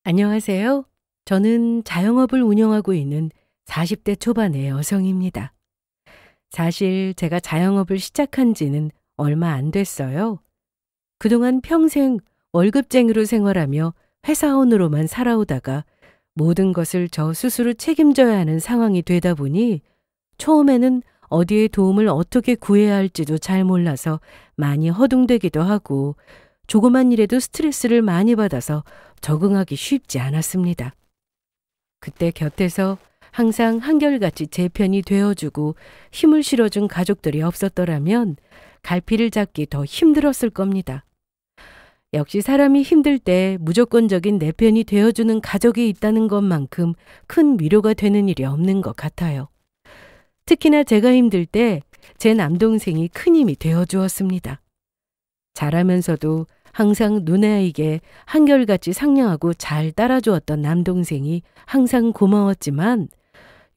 안녕하세요. 저는 자영업을 운영하고 있는 40대 초반의 여성입니다. 사실 제가 자영업을 시작한 지는 얼마 안 됐어요. 그동안 평생 월급쟁이로 생활하며 회사원으로만 살아오다가 모든 것을 저 스스로 책임져야 하는 상황이 되다 보니 처음에는 어디에 도움을 어떻게 구해야 할지도 잘 몰라서 많이 허둥대기도 하고 조그만 일에도 스트레스를 많이 받아서 적응하기 쉽지 않았습니다. 그때 곁에서 항상 한결같이 제 편이 되어주고 힘을 실어준 가족들이 없었더라면 갈피를 잡기 더 힘들었을 겁니다. 역시 사람이 힘들 때 무조건적인 내 편이 되어주는 가족이 있다는 것만큼 큰 위로가 되는 일이 없는 것 같아요. 특히나 제가 힘들 때 제 남동생이 큰 힘이 되어주었습니다. 자라면서도 항상 누나에게 한결같이 상냥하고 잘 따라주었던 남동생이 항상 고마웠지만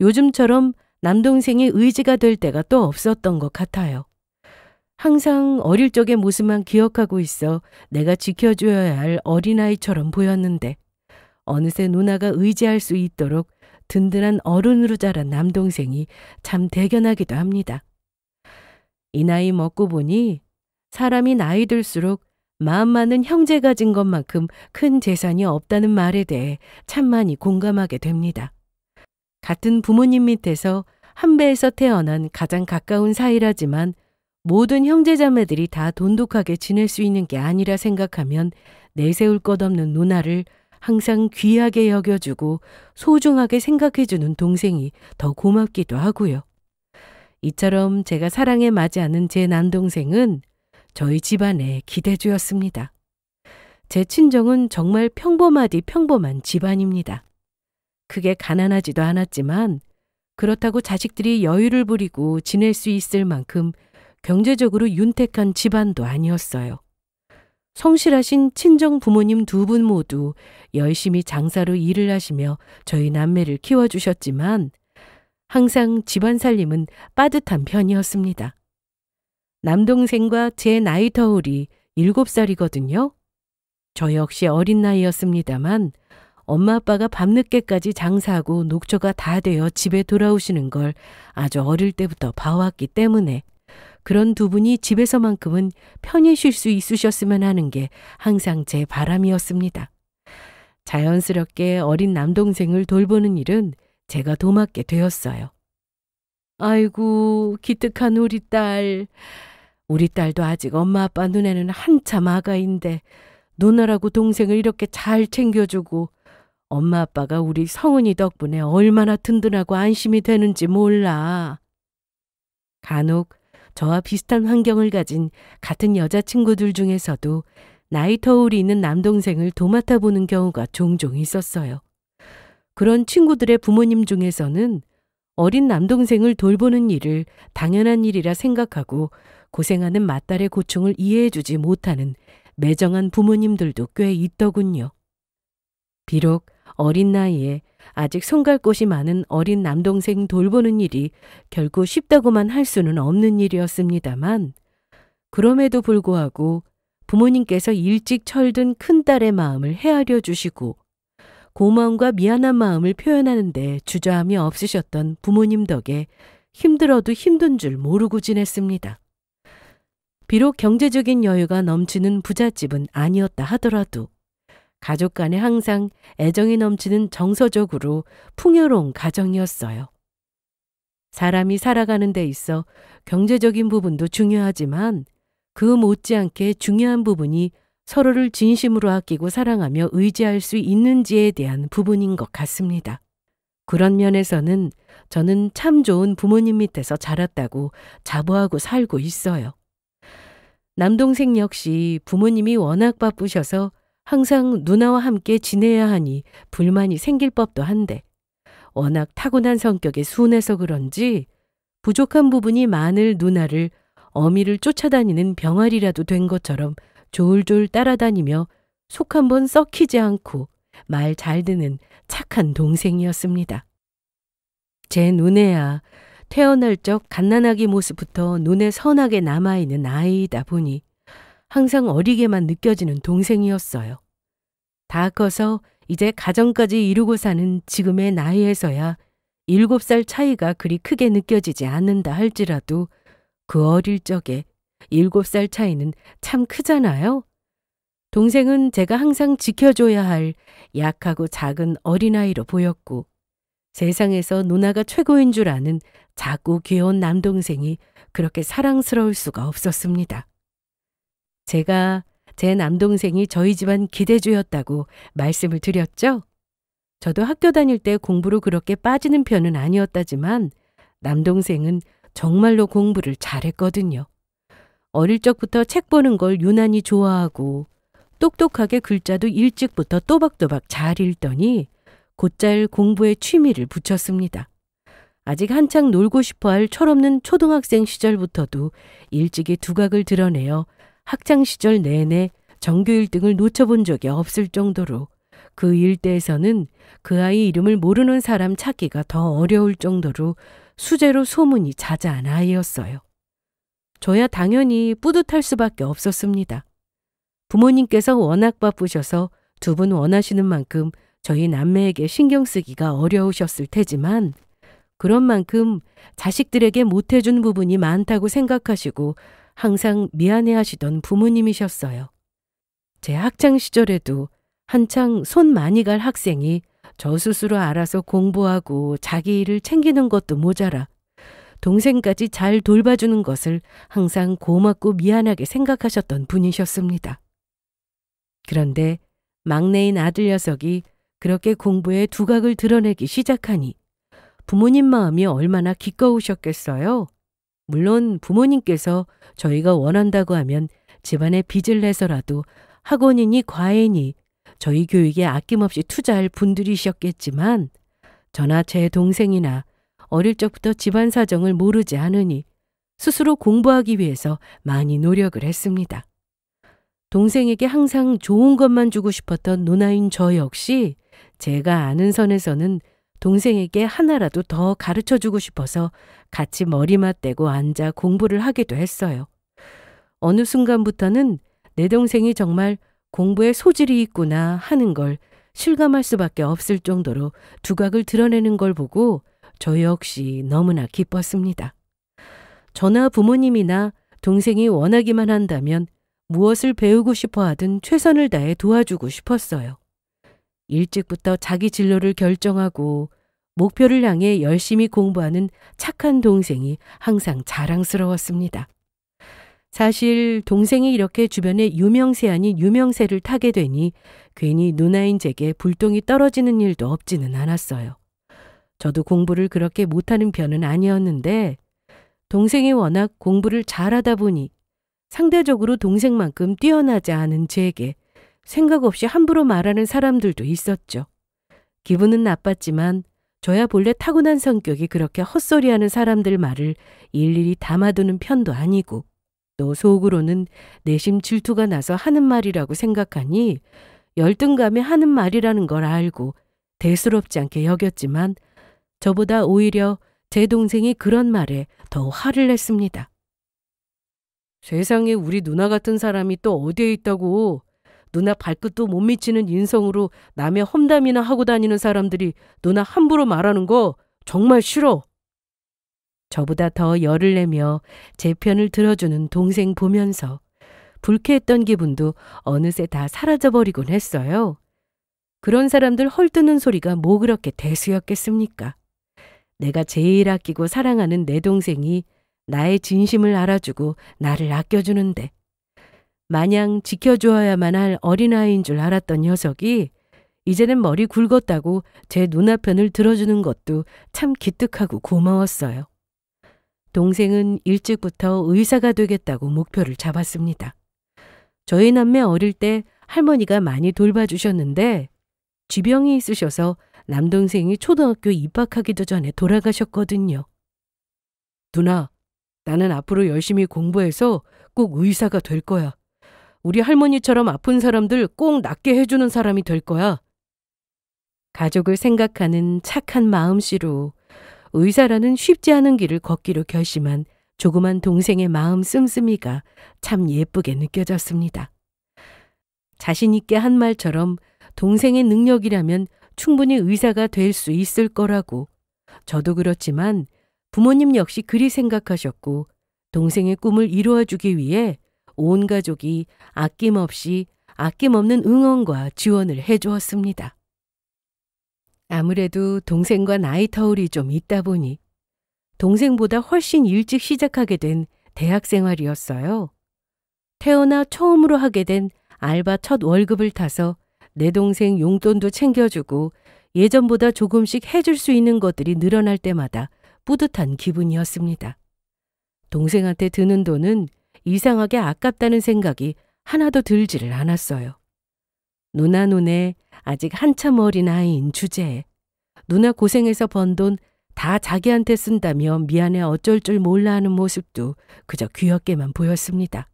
요즘처럼 남동생의 의지가 될 때가 또 없었던 것 같아요. 항상 어릴 적의 모습만 기억하고 있어 내가 지켜줘야 할 어린아이처럼 보였는데 어느새 누나가 의지할 수 있도록 든든한 어른으로 자란 남동생이 참 대견하기도 합니다. 이 나이 먹고 보니 사람이 나이 들수록 마음 많은 형제 가진 것만큼 큰 재산이 없다는 말에 대해 참 많이 공감하게 됩니다. 같은 부모님 밑에서 한 배에서 태어난 가장 가까운 사이라지만 모든 형제자매들이 다 돈독하게 지낼 수 있는 게 아니라 생각하면 내세울 것 없는 누나를 항상 귀하게 여겨주고 소중하게 생각해주는 동생이 더 고맙기도 하고요. 이처럼 제가 사랑에 맞이하는 제 남동생은 저희 집안의 기대주였습니다. 제 친정은 정말 평범하디 평범한 집안입니다. 크게 가난하지도 않았지만 그렇다고 자식들이 여유를 부리고 지낼 수 있을 만큼 경제적으로 윤택한 집안도 아니었어요. 성실하신 친정 부모님 두 분 모두 열심히 장사로 일을 하시며 저희 남매를 키워주셨지만 항상 집안 살림은 빠듯한 편이었습니다. 남동생과 제 나이 터울이 7살이거든요. 저 역시 어린 나이였습니다만 엄마 아빠가 밤늦게까지 장사하고 녹초가 다 되어 집에 돌아오시는 걸 아주 어릴 때부터 봐왔기 때문에 그런 두 분이 집에서만큼은 편히 쉴 수 있으셨으면 하는 게 항상 제 바람이었습니다. 자연스럽게 어린 남동생을 돌보는 일은 제가 도맡게 되었어요. 아이고, 기특한 우리 딸. 우리 딸도 아직 엄마 아빠 눈에는 한참 아가인데 누나라고 동생을 이렇게 잘 챙겨주고 엄마 아빠가 우리 성은이 덕분에 얼마나 든든하고 안심이 되는지 몰라. 간혹 저와 비슷한 환경을 가진 같은 여자친구들 중에서도 나이 터울이 있는 남동생을 도맡아 보는 경우가 종종 있었어요. 그런 친구들의 부모님 중에서는 어린 남동생을 돌보는 일을 당연한 일이라 생각하고 고생하는 맏딸의 고충을 이해해주지 못하는 매정한 부모님들도 꽤 있더군요. 비록 어린 나이에 아직 손갈 곳이 많은 어린 남동생 돌보는 일이 결코 쉽다고만 할 수는 없는 일이었습니다만 그럼에도 불구하고 부모님께서 일찍 철든 큰딸의 마음을 헤아려 주시고 고마움과 미안한 마음을 표현하는 데 주저함이 없으셨던 부모님 덕에 힘들어도 힘든 줄 모르고 지냈습니다. 비록 경제적인 여유가 넘치는 부잣집은 아니었다 하더라도 가족 간에 항상 애정이 넘치는 정서적으로 풍요로운 가정이었어요. 사람이 살아가는 데 있어 경제적인 부분도 중요하지만 그 못지않게 중요한 부분이 서로를 진심으로 아끼고 사랑하며 의지할 수 있는지에 대한 부분인 것 같습니다. 그런 면에서는 저는 참 좋은 부모님 밑에서 자랐다고 자부하고 살고 있어요. 남동생 역시 부모님이 워낙 바쁘셔서 항상 누나와 함께 지내야 하니 불만이 생길 법도 한데 워낙 타고난 성격에 순해서 그런지 부족한 부분이 많을 누나를 어미를 쫓아다니는 병아리라도 된 것처럼 졸졸 따라다니며 속 한 번 썩히지 않고 말 잘 듣는 착한 동생이었습니다. 제 눈에야 태어날 적 갓난아기 모습부터 눈에 선하게 남아있는 아이이다 보니 항상 어리게만 느껴지는 동생이었어요. 다 커서 이제 가정까지 이루고 사는 지금의 나이에서야 7살 차이가 그리 크게 느껴지지 않는다 할지라도 그 어릴 적에 7살 차이는 참 크잖아요. 동생은 제가 항상 지켜줘야 할 약하고 작은 어린아이로 보였고 세상에서 누나가 최고인 줄 아는 작고 귀여운 남동생이 그렇게 사랑스러울 수가 없었습니다. 제가 제 남동생이 저희 집안 기대주였다고 말씀을 드렸죠? 저도 학교 다닐 때 공부로 그렇게 빠지는 편은 아니었다지만 남동생은 정말로 공부를 잘했거든요. 어릴 적부터 책 보는 걸 유난히 좋아하고 똑똑하게 글자도 일찍부터 또박또박 잘 읽더니 곧잘 공부에 취미를 붙였습니다. 아직 한창 놀고 싶어할 철없는 초등학생 시절부터도 일찍이 두각을 드러내어 학창시절 내내 전교 1등을 놓쳐본 적이 없을 정도로 그 일대에서는 그 아이 이름을 모르는 사람 찾기가 더 어려울 정도로 수재로 소문이 자자한 아이였어요. 저야 당연히 뿌듯할 수밖에 없었습니다. 부모님께서 워낙 바쁘셔서 두 분 원하시는 만큼 저희 남매에게 신경 쓰기가 어려우셨을 테지만 그런 만큼 자식들에게 못해준 부분이 많다고 생각하시고 항상 미안해하시던 부모님이셨어요. 제 학창 시절에도 한창 손 많이 갈 학생이 저 스스로 알아서 공부하고 자기 일을 챙기는 것도 모자라 동생까지 잘 돌봐주는 것을 항상 고맙고 미안하게 생각하셨던 분이셨습니다. 그런데 막내인 아들 녀석이 그렇게 공부에 두각을 드러내기 시작하니 부모님 마음이 얼마나 기꺼우셨겠어요. 물론 부모님께서 저희가 원한다고 하면 집안에 빚을 내서라도 학원이니 과외니 저희 교육에 아낌없이 투자할 분들이셨겠지만 저나 제 동생이나 어릴 적부터 집안 사정을 모르지 않으니 스스로 공부하기 위해서 많이 노력을 했습니다. 동생에게 항상 좋은 것만 주고 싶었던 누나인 저 역시 제가 아는 선에서는 동생에게 하나라도 더 가르쳐주고 싶어서 같이 머리 맞대고 앉아 공부를 하기도 했어요. 어느 순간부터는 내 동생이 정말 공부에 소질이 있구나 하는 걸 실감할 수밖에 없을 정도로 두각을 드러내는 걸 보고 저 역시 너무나 기뻤습니다. 저나 부모님이나 동생이 원하기만 한다면 무엇을 배우고 싶어 하든 최선을 다해 도와주고 싶었어요. 일찍부터 자기 진로를 결정하고 목표를 향해 열심히 공부하는 착한 동생이 항상 자랑스러웠습니다. 사실 동생이 이렇게 주변에 유명세 아닌 유명세를 타게 되니 괜히 누나인 제게 불똥이 떨어지는 일도 없지는 않았어요. 저도 공부를 그렇게 못하는 편은 아니었는데 동생이 워낙 공부를 잘하다 보니 상대적으로 동생만큼 뛰어나지 않은 제게 생각 없이 함부로 말하는 사람들도 있었죠. 기분은 나빴지만 저야 본래 타고난 성격이 그렇게 헛소리하는 사람들 말을 일일이 담아두는 편도 아니고 또 속으로는 내심 질투가 나서 하는 말이라고 생각하니 열등감에 하는 말이라는 걸 알고 대수롭지 않게 여겼지만 저보다 오히려 제 동생이 그런 말에 더 화를 냈습니다. 세상에 우리 누나 같은 사람이 또 어디에 있다고. 누나 발끝도 못 미치는 인성으로 남의 험담이나 하고 다니는 사람들이 누나 함부로 말하는 거 정말 싫어. 저보다 더 열을 내며 제 편을 들어주는 동생 보면서 불쾌했던 기분도 어느새 다 사라져버리곤 했어요. 그런 사람들 헐뜯는 소리가 뭐 그렇게 대수였겠습니까? 내가 제일 아끼고 사랑하는 내 동생이 나의 진심을 알아주고 나를 아껴주는데 마냥 지켜주어야만 할 어린아이인 줄 알았던 녀석이 이제는 머리 굵었다고 제 누나 편을 들어주는 것도 참 기특하고 고마웠어요. 동생은 일찍부터 의사가 되겠다고 목표를 잡았습니다. 저희 남매 어릴 때 할머니가 많이 돌봐주셨는데 쥐병이 있으셔서 남동생이 초등학교 입학하기도 전에 돌아가셨거든요. 누나, 나는 앞으로 열심히 공부해서 꼭 의사가 될 거야. 우리 할머니처럼 아픈 사람들 꼭 낫게 해주는 사람이 될 거야. 가족을 생각하는 착한 마음씨로 의사라는 쉽지 않은 길을 걷기로 결심한 조그만 동생의 마음 씀씀이가 참 예쁘게 느껴졌습니다. 자신 있게 한 말처럼 동생의 능력이라면 충분히 의사가 될 수 있을 거라고. 저도 그렇지만 부모님 역시 그리 생각하셨고 동생의 꿈을 이루어주기 위해 온 가족이 아낌없는 응원과 지원을 해주었습니다. 아무래도 동생과 나이 터울이 좀 있다 보니 동생보다 훨씬 일찍 시작하게 된 대학 생활이었어요. 태어나 처음으로 하게 된 알바 첫 월급을 타서 내 동생 용돈도 챙겨주고 예전보다 조금씩 해줄 수 있는 것들이 늘어날 때마다 뿌듯한 기분이었습니다. 동생한테 드는 돈은 이상하게 아깝다는 생각이 하나도 들지를 않았어요. 누나 눈에 아직 한참 어린 아이인 주제에 누나 고생해서 번 돈 다 자기한테 쓴다며 미안해 어쩔 줄 몰라 하는 모습도 그저 귀엽게만 보였습니다.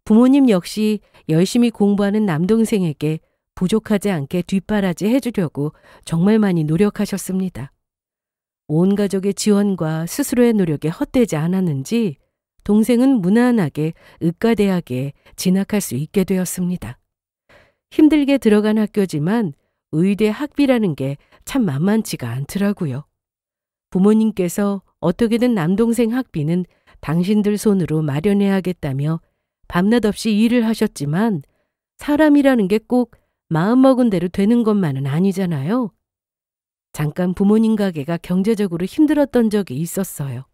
부모님 역시 열심히 공부하는 남동생에게 부족하지 않게 뒷바라지 해주려고 정말 많이 노력하셨습니다. 온 가족의 지원과 스스로의 노력에 헛되지 않았는지 동생은 무난하게 의과대학에 진학할 수 있게 되었습니다. 힘들게 들어간 학교지만 의대 학비라는 게 참 만만치가 않더라고요. 부모님께서 어떻게든 남동생 학비는 당신들 손으로 마련해야겠다며 밤낮 없이 일을 하셨지만 사람이라는 게 꼭 마음먹은 대로 되는 것만은 아니잖아요. 잠깐 부모님 가게가 경제적으로 힘들었던 적이 있었어요.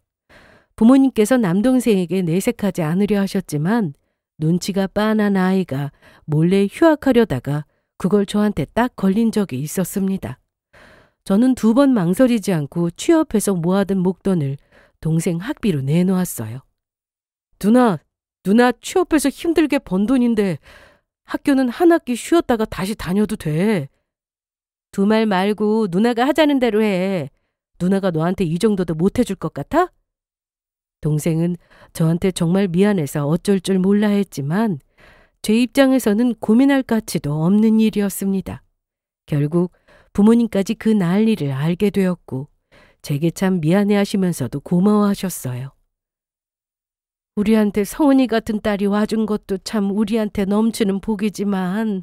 부모님께서 남동생에게 내색하지 않으려 하셨지만 눈치가 빤한 아이가 몰래 휴학하려다가 그걸 저한테 딱 걸린 적이 있었습니다. 저는 2번 망설이지 않고 취업해서 모아둔 목돈을 동생 학비로 내놓았어요. 누나 취업해서 힘들게 번 돈인데 학교는 한 학기 쉬었다가 다시 다녀도 돼. 두 말 말고 누나가 하자는 대로 해. 누나가 너한테 이 정도도 못 해줄 것 같아? 동생은 저한테 정말 미안해서 어쩔 줄 몰라 했지만 제 입장에서는 고민할 가치도 없는 일이었습니다. 결국 부모님까지 그 난리를 알게 되었고 제게 참 미안해하시면서도 고마워하셨어요. 우리한테 성은이 같은 딸이 와준 것도 참 우리한테 넘치는 복이지만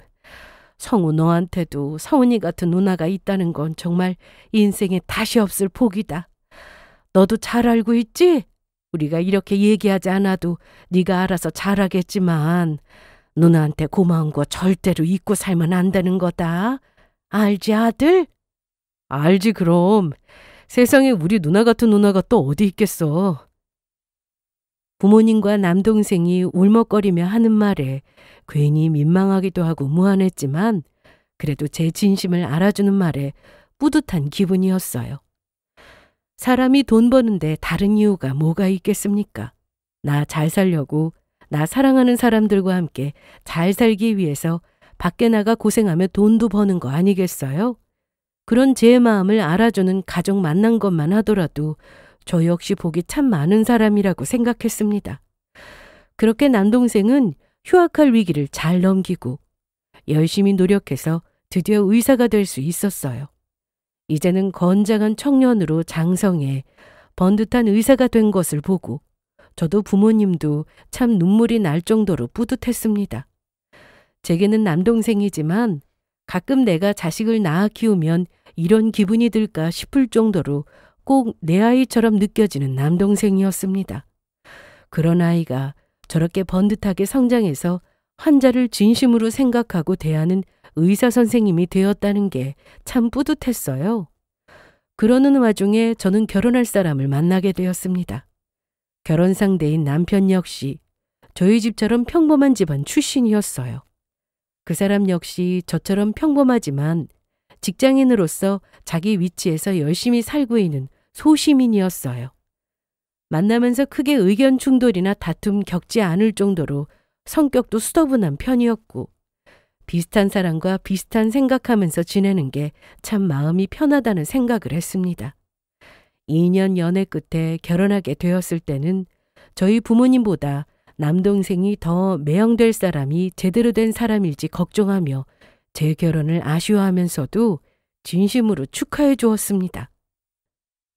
성우 너한테도 성은이 같은 누나가 있다는 건 정말 인생에 다시 없을 복이다. 너도 잘 알고 있지? 우리가 이렇게 얘기하지 않아도 네가 알아서 잘하겠지만 누나한테 고마운 거 절대로 잊고 살면 안 되는 거다. 알지 아들? 알지 그럼. 세상에 우리 누나 같은 누나가 또 어디 있겠어. 부모님과 남동생이 울먹거리며 하는 말에 괜히 민망하기도 하고 무안했지만 그래도 제 진심을 알아주는 말에 뿌듯한 기분이었어요. 사람이 돈 버는데 다른 이유가 뭐가 있겠습니까? 나 잘 살려고 나 사랑하는 사람들과 함께 잘 살기 위해서 밖에 나가 고생하며 돈도 버는 거 아니겠어요? 그런 제 마음을 알아주는 가족 만난 것만 하더라도 저 역시 복이 참 많은 사람이라고 생각했습니다. 그렇게 남동생은 휴학할 위기를 잘 넘기고 열심히 노력해서 드디어 의사가 될 수 있었어요. 이제는 건장한 청년으로 장성해 번듯한 의사가 된 것을 보고 저도 부모님도 참 눈물이 날 정도로 뿌듯했습니다. 제게는 남동생이지만 가끔 내가 자식을 낳아 키우면 이런 기분이 들까 싶을 정도로 꼭 내 아이처럼 느껴지는 남동생이었습니다. 그런 아이가 저렇게 번듯하게 성장해서 환자를 진심으로 생각하고 대하는 의사 선생님이 되었다는 게 참 뿌듯했어요. 그러는 와중에 저는 결혼할 사람을 만나게 되었습니다. 결혼 상대인 남편 역시 저희 집처럼 평범한 집안 출신이었어요. 그 사람 역시 저처럼 평범하지만 직장인으로서 자기 위치에서 열심히 살고 있는 소시민이었어요. 만나면서 크게 의견 충돌이나 다툼 겪지 않을 정도로 성격도 수더분한 편이었고 비슷한 사람과 비슷한 생각하면서 지내는 게 참 마음이 편하다는 생각을 했습니다. 2년 연애 끝에 결혼하게 되었을 때는 저희 부모님보다 남동생이 더 매형될 사람이 제대로 된 사람일지 걱정하며 제 결혼을 아쉬워하면서도 진심으로 축하해 주었습니다.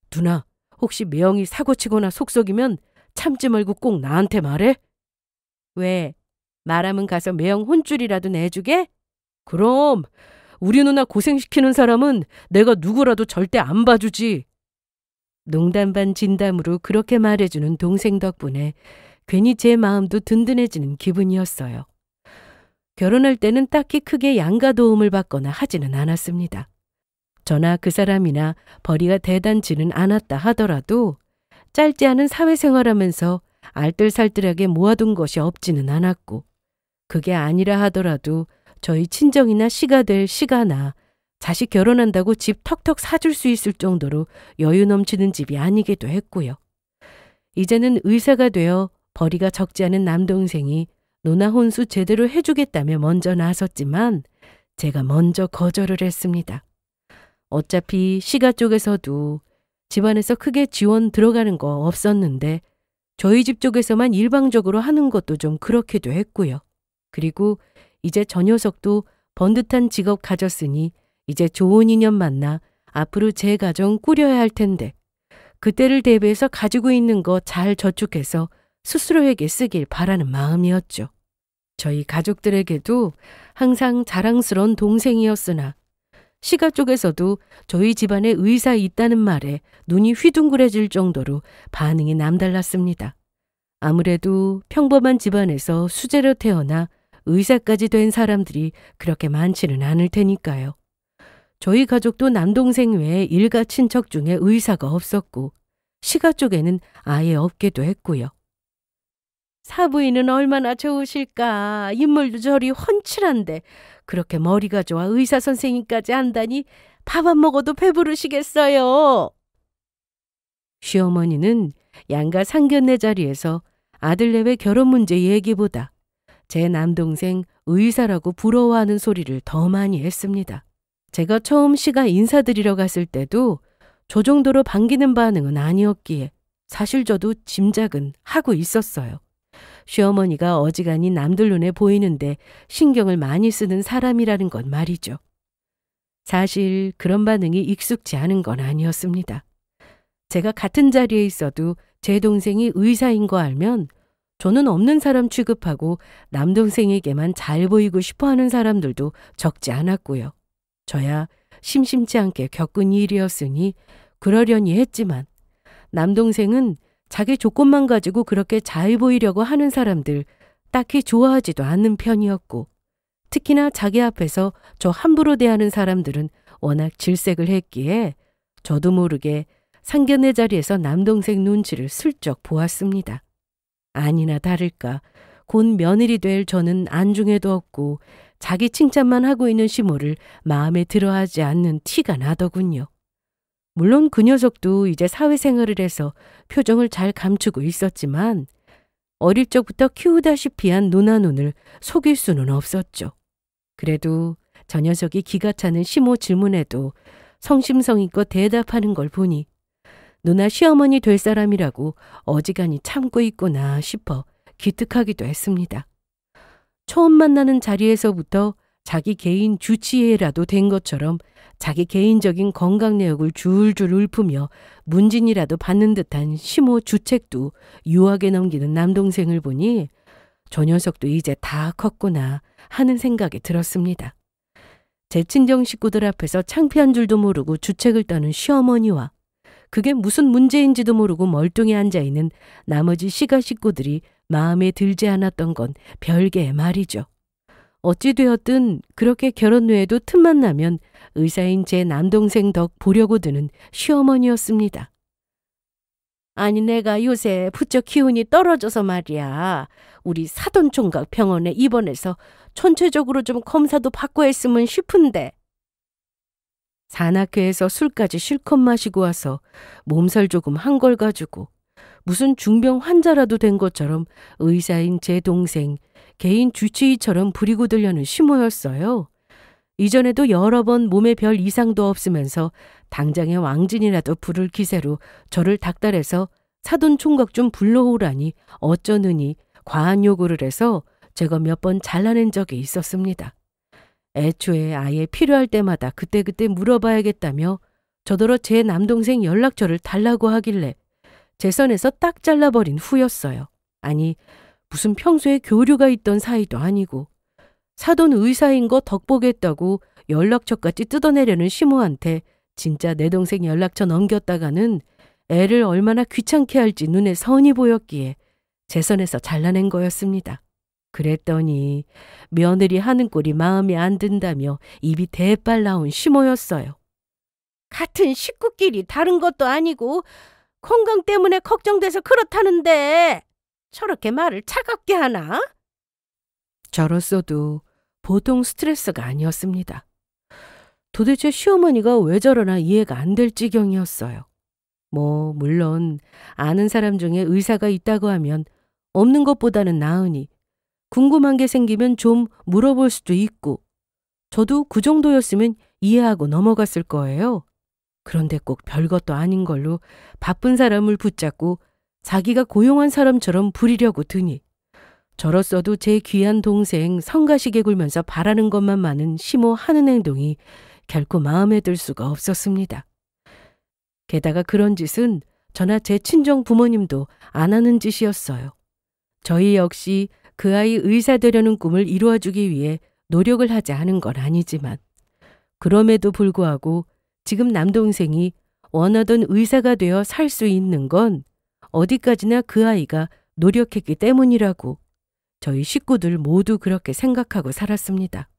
누나, 혹시 매형이 사고치거나 속썩이면 참지 말고 꼭 나한테 말해? 왜? 말하면 가서 매형 혼쭐이라도 내주게? 그럼 우리 누나 고생시키는 사람은 내가 누구라도 절대 안 봐주지. 농담 반 진담으로 그렇게 말해주는 동생 덕분에 괜히 제 마음도 든든해지는 기분이었어요. 결혼할 때는 딱히 크게 양가 도움을 받거나 하지는 않았습니다. 저나 그 사람이나 벌이가 대단치는 않았다 하더라도 짧지 않은 사회생활하면서 알뜰살뜰하게 모아둔 것이 없지는 않았고, 그게 아니라 하더라도 저희 친정이나 시가 될 시가나 자식 결혼한다고 집 턱턱 사줄 수 있을 정도로 여유 넘치는 집이 아니기도 했고요. 이제는 의사가 되어 벌이가 적지 않은 남동생이 누나 혼수 제대로 해주겠다며 먼저 나섰지만 제가 먼저 거절을 했습니다. 어차피 시가 쪽에서도 집안에서 크게 지원 들어가는 거 없었는데 저희 집 쪽에서만 일방적으로 하는 것도 좀 그렇기도 했고요. 그리고 이제 저 녀석도 번듯한 직업 가졌으니 이제 좋은 인연 만나 앞으로 제 가정 꾸려야 할 텐데 그때를 대비해서 가지고 있는 거 잘 저축해서 스스로에게 쓰길 바라는 마음이었죠. 저희 가족들에게도 항상 자랑스러운 동생이었으나 시가 쪽에서도 저희 집안에 의사 있다는 말에 눈이 휘둥그레질 정도로 반응이 남달랐습니다. 아무래도 평범한 집안에서 수제로 태어나 의사까지 된 사람들이 그렇게 많지는 않을 테니까요. 저희 가족도 남동생 외에 일가 친척 중에 의사가 없었고 시가 쪽에는 아예 없기도 했고요. 사부인은 얼마나 좋으실까. 인물도 저리 훤칠한데 그렇게 머리가 좋아 의사 선생님까지 한다니 밥 안 먹어도 배부르시겠어요. 시어머니는 양가 상견례 자리에서 아들 내외 결혼 문제 얘기보다 제 남동생 의사라고 부러워하는 소리를 더 많이 했습니다. 제가 처음 시가 인사드리러 갔을 때도 저 정도로 반기는 반응은 아니었기에 사실 저도 짐작은 하고 있었어요. 시어머니가 어지간히 남들 눈에 보이는데 신경을 많이 쓰는 사람이라는 건 말이죠. 사실 그런 반응이 익숙지 않은 건 아니었습니다. 제가 같은 자리에 있어도 제 동생이 의사인 거 알면 저는 없는 사람 취급하고 남동생에게만 잘 보이고 싶어하는 사람들도 적지 않았고요. 저야 심심치 않게 겪은 일이었으니 그러려니 했지만 남동생은 자기 조건만 가지고 그렇게 잘 보이려고 하는 사람들 딱히 좋아하지도 않는 편이었고 특히나 자기 앞에서 저 함부로 대하는 사람들은 워낙 질색을 했기에 저도 모르게 상견례 자리에서 남동생 눈치를 슬쩍 보았습니다. 아니나 다를까 곧 며느리 될 저는 안중에도 없고 자기 칭찬만 하고 있는 시모를 마음에 들어하지 않는 티가 나더군요. 물론 그 녀석도 이제 사회생활을 해서 표정을 잘 감추고 있었지만 어릴 적부터 키우다시피 한 누나 눈을 속일 수는 없었죠. 그래도 저 녀석이 기가 차는 시모 질문에도 성심성의껏 대답하는 걸 보니 누나 시어머니 될 사람이라고 어지간히 참고 있구나 싶어 기특하기도 했습니다. 처음 만나는 자리에서부터 자기 개인 주치의라도 된 것처럼 자기 개인적인 건강 내역을 줄줄 읊으며 문진이라도 받는 듯한 시모 주책도 유하게 넘기는 남동생을 보니 저 녀석도 이제 다 컸구나 하는 생각이 들었습니다. 제 친정 식구들 앞에서 창피한 줄도 모르고 주책을 떠는 시어머니와 그게 무슨 문제인지도 모르고 멀뚱히 앉아있는 나머지 시가 식구들이 마음에 들지 않았던 건 별개의 말이죠. 어찌되었든 그렇게 결혼 후에도 틈만 나면 의사인 제 남동생 덕 보려고 드는 시어머니였습니다. 아니 내가 요새 부쩍 기운이 떨어져서 말이야. 우리 사돈총각 병원에 입원해서 전체적으로 좀 검사도 받고 했으면 싶은데. 산악회에서 술까지 실컷 마시고 와서 몸살 조금 한 걸 가지고 무슨 중병 환자라도 된 것처럼 의사인 제 동생 개인 주치의처럼 부리고 들려는 시모였어요. 이전에도 여러 번 몸에 별 이상도 없으면서 당장의 왕진이라도 부를 기세로 저를 닥달해서 사돈 총각 좀 불러오라니 어쩌느니 과한 요구를 해서 제가 몇 번 잘라낸 적이 있었습니다. 애초에 아예 필요할 때마다 그때그때 물어봐야겠다며 저더러 제 남동생 연락처를 달라고 하길래 제 선에서 딱 잘라버린 후였어요. 아니 무슨 평소에 교류가 있던 사이도 아니고 사돈 의사인 거 덕보겠다고 연락처까지 뜯어내려는 시모한테 진짜 내 동생 연락처 넘겼다가는 애를 얼마나 귀찮게 할지 눈에 선이 보였기에 제 선에서 잘라낸 거였습니다. 그랬더니 며느리 하는 꼴이 마음에 안 든다며 입이 대빨 나온 시모였어요. 같은 식구끼리 다른 것도 아니고 건강 때문에 걱정돼서 그렇다는데 저렇게 말을 차갑게 하나? 저로서도 보통 스트레스가 아니었습니다. 도대체 시어머니가 왜 저러나 이해가 안 될 지경이었어요. 물론 아는 사람 중에 의사가 있다고 하면 없는 것보다는 나으니 궁금한 게 생기면 좀 물어볼 수도 있고 저도 그 정도였으면 이해하고 넘어갔을 거예요. 그런데 꼭 별것도 아닌 걸로 바쁜 사람을 붙잡고 자기가 고용한 사람처럼 부리려고 드니 저로서도 제 귀한 동생 성가시게 굴면서 바라는 것만 많은 시모 하는 행동이 결코 마음에 들 수가 없었습니다. 게다가 그런 짓은 저나 제 친정 부모님도 안 하는 짓이었어요. 저희 역시 그 아이 의사 되려는 꿈을 이루어주기 위해 노력을 하지 않은 건 아니지만 그럼에도 불구하고 지금 남동생이 원하던 의사가 되어 살 수 있는 건 어디까지나 그 아이가 노력했기 때문이라고 저희 식구들 모두 그렇게 생각하고 살았습니다.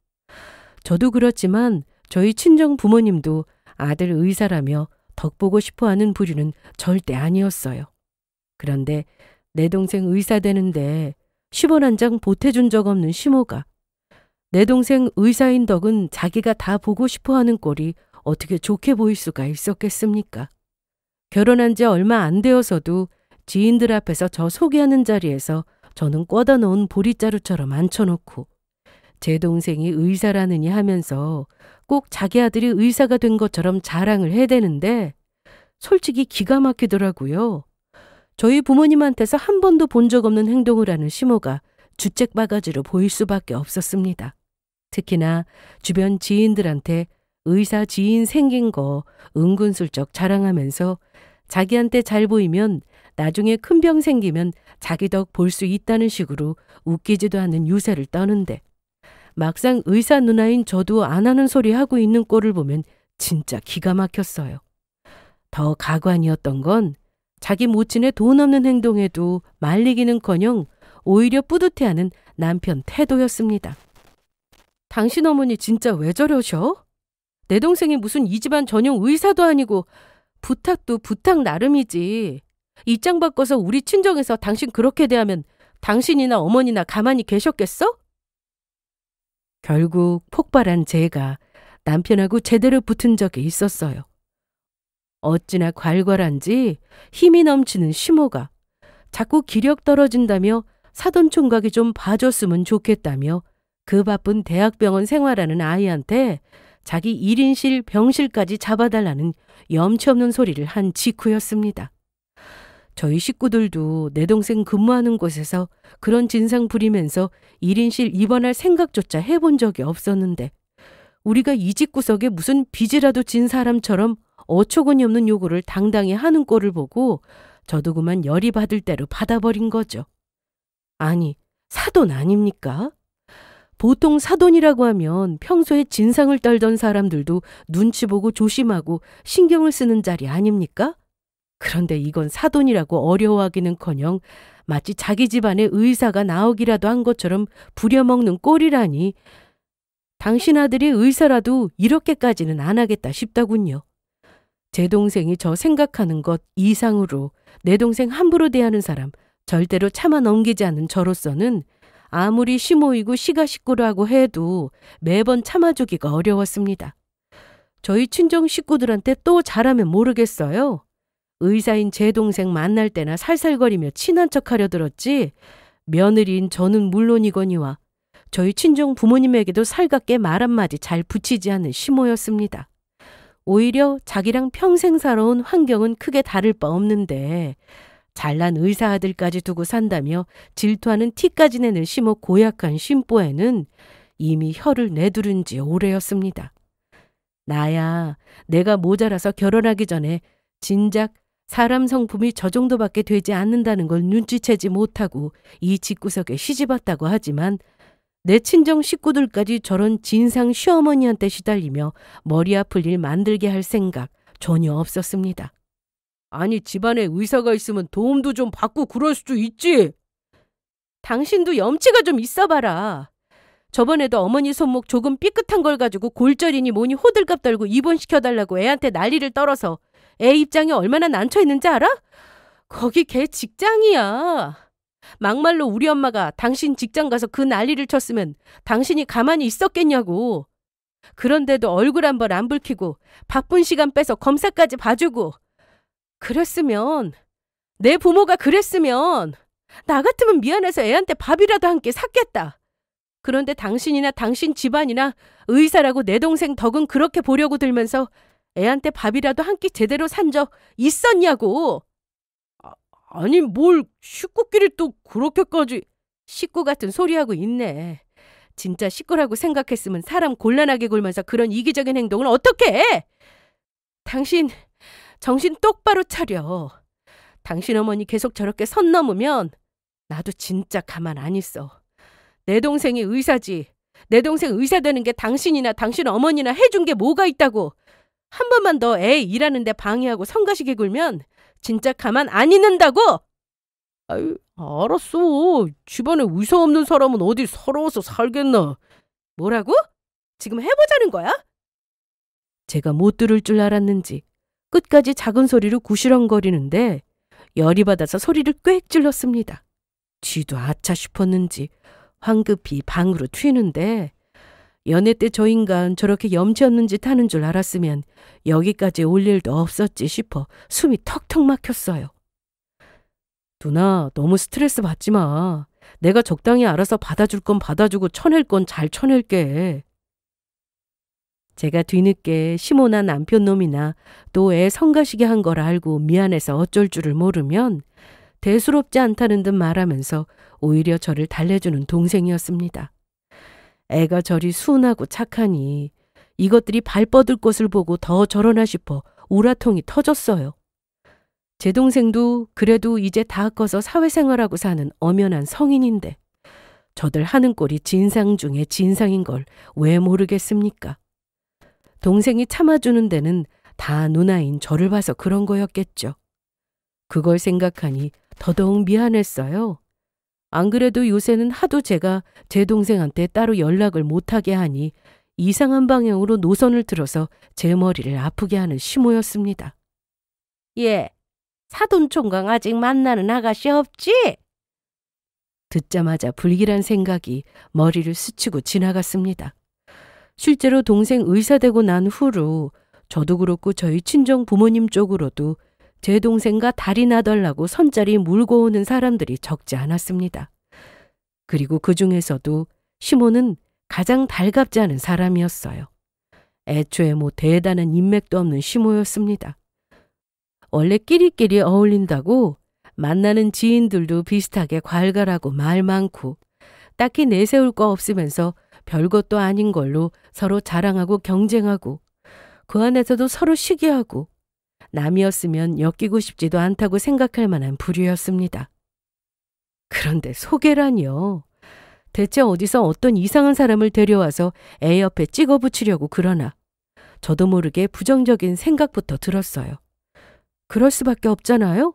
저도 그렇지만 저희 친정 부모님도 아들 의사라며 덕보고 싶어하는 부류는 절대 아니었어요. 그런데 내 동생 의사 되는데 10원 한 장 보태준 적 없는 시모가 내 동생 의사인 덕은 자기가 다 보고 싶어하는 꼴이 어떻게 좋게 보일 수가 있었겠습니까? 결혼한 지 얼마 안 되어서도 지인들 앞에서 저 소개하는 자리에서 저는 꽂아 놓은 보릿자루처럼 앉혀놓고 제 동생이 의사라느니 하면서 꼭 자기 아들이 의사가 된 것처럼 자랑을 해대는데 솔직히 기가 막히더라고요. 저희 부모님한테서 한 번도 본 적 없는 행동을 하는 시모가 주책바가지로 보일 수밖에 없었습니다. 특히나 주변 지인들한테 의사 지인 생긴 거 은근슬쩍 자랑하면서 자기한테 잘 보이면 나중에 큰 병 생기면 자기 덕 볼 수 있다는 식으로 웃기지도 않는 유세를 떠는데 막상 의사 누나인 저도 안 하는 소리 하고 있는 꼴을 보면 진짜 기가 막혔어요. 더 가관이었던 건 자기 모친의 돈 없는 행동에도 말리기는커녕 오히려 뿌듯해하는 남편 태도였습니다. 당신 어머니 진짜 왜 저러셔? 내 동생이 무슨 이 집안 전용 의사도 아니고 부탁도 부탁 나름이지. 입장 바꿔서 우리 친정에서 당신 그렇게 대하면 당신이나 어머니나 가만히 계셨겠어? 결국 폭발한 제가 남편하고 제대로 붙은 적이 있었어요. 어찌나 괄괄한지 힘이 넘치는 시모가 자꾸 기력 떨어진다며 사돈 총각이 좀 봐줬으면 좋겠다며 그 바쁜 대학병원 생활하는 아이한테 자기 1인실 병실까지 잡아달라는 염치 없는 소리를 한 직후였습니다. 저희 식구들도 내 동생 근무하는 곳에서 그런 진상 부리면서 1인실 입원할 생각조차 해본 적이 없었는데 우리가 이 집구석에 무슨 빚이라도 진 사람처럼 어처구니 없는 요구를 당당히 하는 꼴을 보고 저도 그만 열이 받을 대로 받아버린 거죠. 아니, 사돈 아닙니까? 보통 사돈이라고 하면 평소에 진상을 떨던 사람들도 눈치 보고 조심하고 신경을 쓰는 자리 아닙니까? 그런데 이건 사돈이라고 어려워하기는커녕 마치 자기 집안에 의사가 나오기라도 한 것처럼 부려먹는 꼴이라니 당신 아들이 의사라도 이렇게까지는 안 하겠다 싶더군요. 제 동생이 저 생각하는 것 이상으로 내 동생 함부로 대하는 사람 절대로 참아 넘기지 않는 저로서는 아무리 시모이고 시가 식구라고 해도 매번 참아주기가 어려웠습니다. 저희 친정 식구들한테 또 잘하면 모르겠어요. 의사인 제 동생 만날 때나 살살거리며 친한 척하려 들었지 며느리인 저는 물론이거니와 저희 친정 부모님에게도 살갑게 말 한마디 잘 붙이지 않는 시모였습니다. 오히려 자기랑 평생 살아온 환경은 크게 다를 바 없는데 잘난 의사 아들까지 두고 산다며 질투하는 티까지 내는 시모 고약한 심보에는 이미 혀를 내두른 지 오래였습니다. 나야 내가 모자라서 결혼하기 전에 진작 사람 성품이 저 정도밖에 되지 않는다는 걸 눈치채지 못하고 이 집구석에 시집왔다고 하지만 내 친정 식구들까지 저런 진상 시어머니한테 시달리며 머리 아플 일 만들게 할 생각 전혀 없었습니다. 아니, 집안에 의사가 있으면 도움도 좀 받고 그럴 수도 있지. 당신도 염치가 좀 있어봐라. 저번에도 어머니 손목 조금 삐끗한 걸 가지고 골절이니 뭐니 호들갑 떨고 입원시켜달라고 애한테 난리를 떨어서 애 입장이 얼마나 난처했는지 알아? 거기 걔 직장이야. 막말로 우리 엄마가 당신 직장 가서 그 난리를 쳤으면 당신이 가만히 있었겠냐고. 그런데도 얼굴 한 번 안 붉히고 바쁜 시간 빼서 검사까지 봐주고. 그랬으면, 내 부모가 그랬으면 나 같으면 미안해서 애한테 밥이라도 한 끼 샀겠다. 그런데 당신이나 당신 집안이나 의사라고 내 동생 덕은 그렇게 보려고 들면서 애한테 밥이라도 한 끼 제대로 산 적 있었냐고. 아니, 뭘 식구끼리 또 그렇게까지. 식구 같은 소리하고 있네. 진짜 식구라고 생각했으면 사람 곤란하게 굴면서 그런 이기적인 행동을 어떻게 해? 당신 정신 똑바로 차려. 당신 어머니 계속 저렇게 선 넘으면 나도 진짜 가만 안 있어. 내 동생이 의사지. 내 동생 의사 되는 게 당신이나 당신 어머니나 해준 게 뭐가 있다고. 한 번만 더 애 일하는데 방해하고 성가시게 굴면 진짜 가만 안 있는다고. 아유, 알았어. 집안에 의사 없는 사람은 어디 서러워서 살겠나. 뭐라고? 지금 해보자는 거야? 제가 못 들을 줄 알았는지 끝까지 작은 소리로 구시렁거리는데 열이 받아서 소리를 꽥 질렀습니다. 쥐도 아차 싶었는지 황급히 방으로 튀는데, 연애 때 저 인간 저렇게 염치 없는 짓 하는 줄 알았으면 여기까지 올 일도 없었지 싶어 숨이 턱턱 막혔어요. 누나, 너무 스트레스 받지 마. 내가 적당히 알아서 받아줄 건 받아주고 쳐낼 건 잘 쳐낼게. 제가 뒤늦게 시모나 남편 놈이나 또 애 성가시게 한 걸 알고 미안해서 어쩔 줄을 모르면 대수롭지 않다는 듯 말하면서 오히려 저를 달래주는 동생이었습니다. 애가 저리 순하고 착하니 이것들이 발 뻗을 곳을 보고 더 저러나 싶어 우라통이 터졌어요. 제 동생도 그래도 이제 다 커서 사회생활하고 사는 엄연한 성인인데 저들 하는 꼴이 진상 중에 진상인 걸 왜 모르겠습니까? 동생이 참아주는 데는 다 누나인 저를 봐서 그런 거였겠죠. 그걸 생각하니 더더욱 미안했어요. 안 그래도 요새는 하도 제가 제 동생한테 따로 연락을 못하게 하니 이상한 방향으로 노선을 들어서 제 머리를 아프게 하는 시모였습니다. 예, 사돈총각 아직 만나는 아가씨 없지? 듣자마자 불길한 생각이 머리를 스치고 지나갔습니다. 실제로 동생 의사 되고 난 후로 저도 그렇고 저희 친정 부모님 쪽으로도 제 동생과 달이 나달라고 선자리 물고 오는 사람들이 적지 않았습니다. 그리고 그 중에서도 시모는 가장 달갑지 않은 사람이었어요. 애초에 뭐 대단한 인맥도 없는 시모였습니다. 원래 끼리끼리 어울린다고 만나는 지인들도 비슷하게 괄괄하고 말 많고 딱히 내세울 거 없으면서 별것도 아닌 걸로 서로 자랑하고 경쟁하고 그 안에서도 서로 시기하고 남이었으면 엮이고 싶지도 않다고 생각할 만한 부류였습니다. 그런데 소개라니요. 대체 어디서 어떤 이상한 사람을 데려와서 애 옆에 찍어 붙이려고 그러나 저도 모르게 부정적인 생각부터 들었어요. 그럴 수밖에 없잖아요.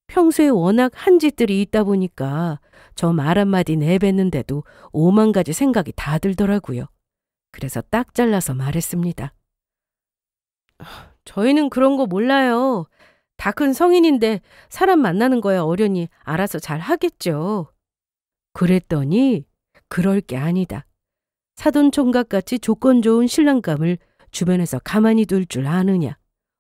평소에 워낙 한 짓들이 있다 보니까 저 말 한마디 내뱉는데도 5만 가지 생각이 다 들더라고요. 그래서 딱 잘라서 말했습니다. 저희는 그런 거 몰라요. 다 큰 성인인데 사람 만나는 거야 어련히 알아서 잘 하겠죠. 그랬더니 그럴 게 아니다. 사돈총각같이 조건 좋은 신랑감을 주변에서 가만히 둘 줄 아느냐.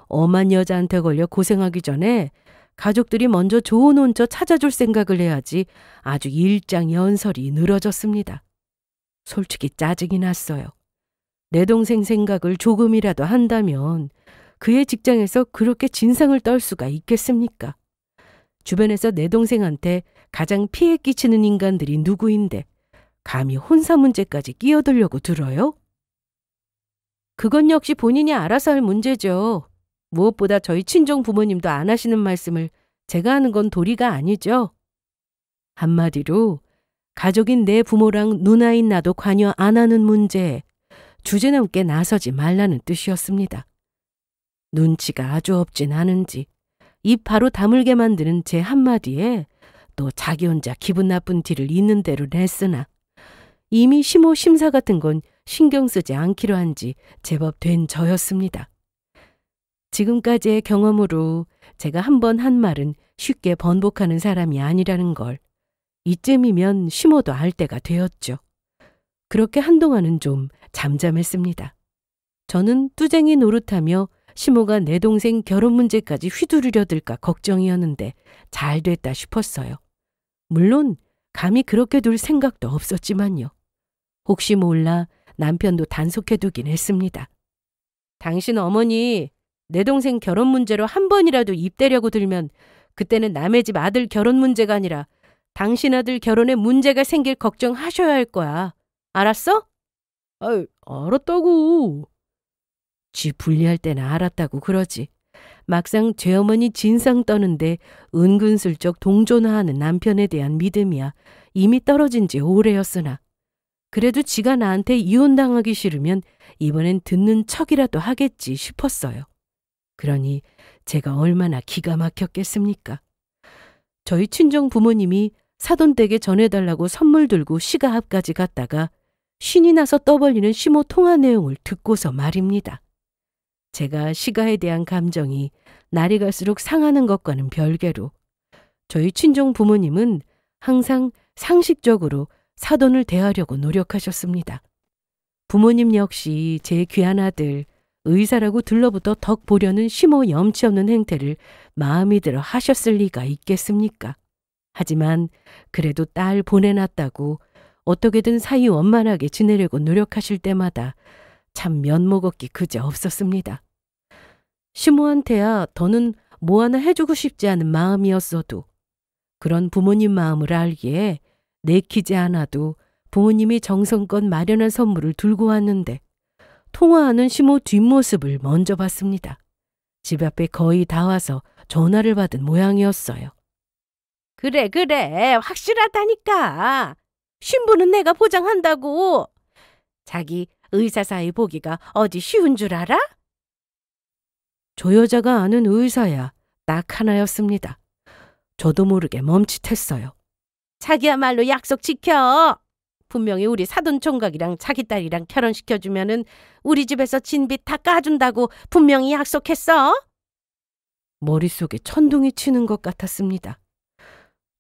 엄한 여자한테 걸려 고생하기 전에 가족들이 먼저 좋은 혼처 찾아줄 생각을 해야지 아주 일장연설이 늘어졌습니다. 솔직히 짜증이 났어요. 내 동생 생각을 조금이라도 한다면 그의 직장에서 그렇게 진상을 떨 수가 있겠습니까? 주변에서 내 동생한테 가장 피해 끼치는 인간들이 누구인데 감히 혼사 문제까지 끼어들려고 들어요? 그건 역시 본인이 알아서 할 문제죠. 무엇보다 저희 친정 부모님도 안 하시는 말씀을 제가 하는 건 도리가 아니죠. 한마디로 가족인 내 부모랑 누나인 나도 관여 안 하는 문제에 주제넘게 나서지 말라는 뜻이었습니다. 눈치가 아주 없진 않은지 입 바로 다물게 만드는 제 한마디에 또 자기 혼자 기분 나쁜 티를 있는 대로 냈으나 이미 시모 심사 같은 건 신경 쓰지 않기로 한 지 제법 된 저였습니다. 지금까지의 경험으로 제가 한 번 한 말은 쉽게 번복하는 사람이 아니라는 걸 이쯤이면 시모도 알 때가 되었죠. 그렇게 한동안은 좀 잠잠했습니다. 저는 뚜쟁이 노릇하며 시모가 내 동생 결혼 문제까지 휘두르려 들까 걱정이었는데 잘 됐다 싶었어요. 물론 감히 그렇게 둘 생각도 없었지만요. 혹시 몰라 남편도 단속해두긴 했습니다. 당신 어머니 내 동생 결혼 문제로 한 번이라도 입대려고 들면 그때는 남의 집 아들 결혼 문제가 아니라 당신 아들 결혼에 문제가 생길 걱정하셔야 할 거야. 알았어? 아유, 알았다고. 쥐 분리할 때나 알았다고 그러지. 막상 죄어머니 진상 떠는데 은근슬쩍 동존하하는 남편에 대한 믿음이야 이미 떨어진 지 오래였으나 그래도 지가 나한테 이혼당하기 싫으면 이번엔 듣는 척이라도 하겠지 싶었어요. 그러니 제가 얼마나 기가 막혔겠습니까? 저희 친정 부모님이 사돈댁에 전해달라고 선물 들고 시가 앞까지 갔다가 신이 나서 떠벌리는 시모 통화 내용을 듣고서 말입니다. 제가 시가에 대한 감정이 날이 갈수록 상하는 것과는 별개로 저희 친정 부모님은 항상 상식적으로 사돈을 대하려고 노력하셨습니다. 부모님 역시 제 귀한 아들 의사라고 들러붙어 덕 보려는 시모 염치 없는 행태를 마음이 들어 하셨을 리가 있겠습니까? 하지만 그래도 딸 보내놨다고 어떻게든 사이 원만하게 지내려고 노력하실 때마다 참 면목없기 그저 없었습니다. 시모한테야 더는 뭐 하나 해주고 싶지 않은 마음이었어도 그런 부모님 마음을 알기에 내키지 않아도 부모님이 정성껏 마련한 선물을 들고 왔는데 통화하는 시모 뒷모습을 먼저 봤습니다. 집 앞에 거의 다 와서 전화를 받은 모양이었어요. 그래 확실하다니까. 신부는 내가 보장한다고. 자기 의사 사이 보기가 어디 쉬운 줄 알아? 저 여자가 아는 의사야 딱 하나였습니다. 저도 모르게 멈칫했어요. 자기야말로 약속 지켜. 분명히 우리 사돈 총각이랑 자기 딸이랑 결혼시켜주면은 우리 집에서 진빚 다 까준다고 분명히 약속했어. 머릿속에 천둥이 치는 것 같았습니다.